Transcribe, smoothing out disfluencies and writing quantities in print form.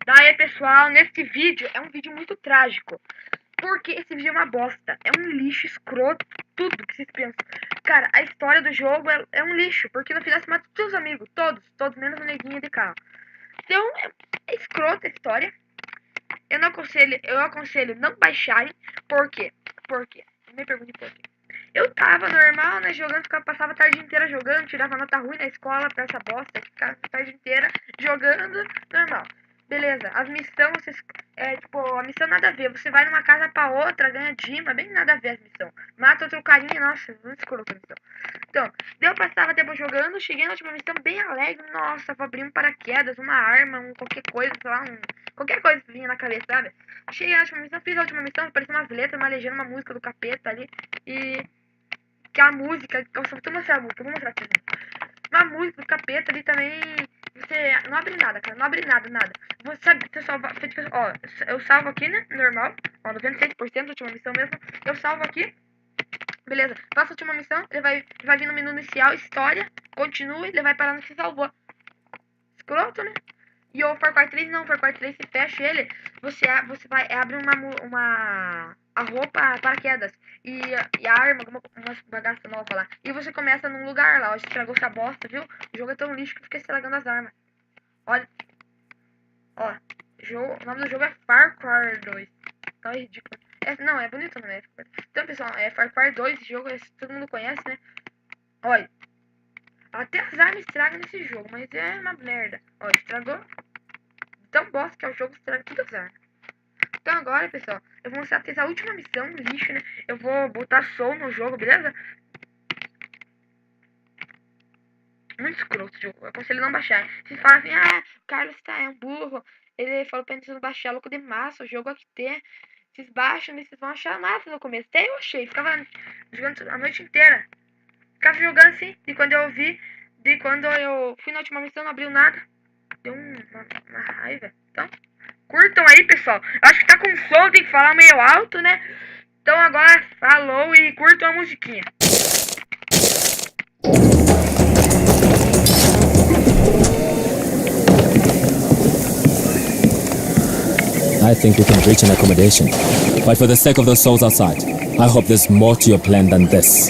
Daí, pessoal, nesse vídeo é um vídeo muito trágico. Porque esse vídeo é uma bosta. É um lixo escroto. Tudo que vocês pensam. Cara, a história do jogo é um lixo. Porque no final você mata todos os amigos. Todos, menos o neguinho de carro. Então, é escrota a história. Eu aconselho não baixarem. Por quê? Por quê? Não me pergunte por quê. Eu tava normal, né, jogando, passava a tarde inteira jogando, tirava nota ruim na escola pra essa bosta, ficava a tarde inteira jogando, normal. Beleza, as missões, tipo, a missão nada a ver, você vai numa casa pra outra, ganha dima, bem nada a ver as missões. Mata outro carinha, nossa, muito escroto a missão. Então, eu passava tempo jogando, cheguei na última missão bem alegre, nossa, vou abrir um paraquedas, uma arma, qualquer coisa, sei lá, qualquer coisa que vinha na cabeça, sabe? Cheguei na última missão, fiz a última missão, parecia umas letras, uma legenda, uma música do capeta ali, e... que a música, eu só vou mostrar a música, vou mostrar aqui. Uma música do capeta ali também, você não abre nada, cara, não abre nada. Você sabe, você salva, ó, eu salvo aqui, né, normal, ó, 96%, última missão mesmo, eu salvo aqui, beleza, faço a última missão, ele vai vir no menu inicial, história, continue, ele vai parar no que você salvou. Escroto, né? E o Far Cry 3 não, o Far Cry 3 se fecha ele, você vai abre a roupa paraquedas e a arma, uma bagaça nova lá. E você começa num lugar lá, ó, estragou essa bosta, viu? O jogo é tão lixo que fica estragando as armas. Olha, ó, o nome do jogo é Far Cry 2. Então é ridículo. Não, é bonito, né? Então, pessoal, é Far Cry 2, esse jogo todo mundo conhece, né? Olha, até as armas estragam nesse jogo, mas é uma merda. Ó, estragou. Tão bosta que é o jogo, estraga tudo as armas. Então agora, pessoal, eu vou mostrar essa última missão, lixo, né? Eu vou botar Soul no jogo, beleza? Muito escroto o jogo, eu aconselho não baixar. Vocês falam assim, o Carlos é um burro, ele falou pra gente não baixar, louco de massa, o jogo aqui tem. Vocês baixam, vocês vão achar massa no começo. Até eu achei, ficava jogando a noite inteira. Ficava jogando assim, e quando eu fui na última missão, não abriu nada. Deu uma raiva. Então, curtam aí, pessoal. Acho que tá com som, tem que falar meio alto, né? Então agora, falou e curtam a musiquinha. I think we can reach an accommodation. But for the sake of those souls outside, I hope there's more to your plan than this.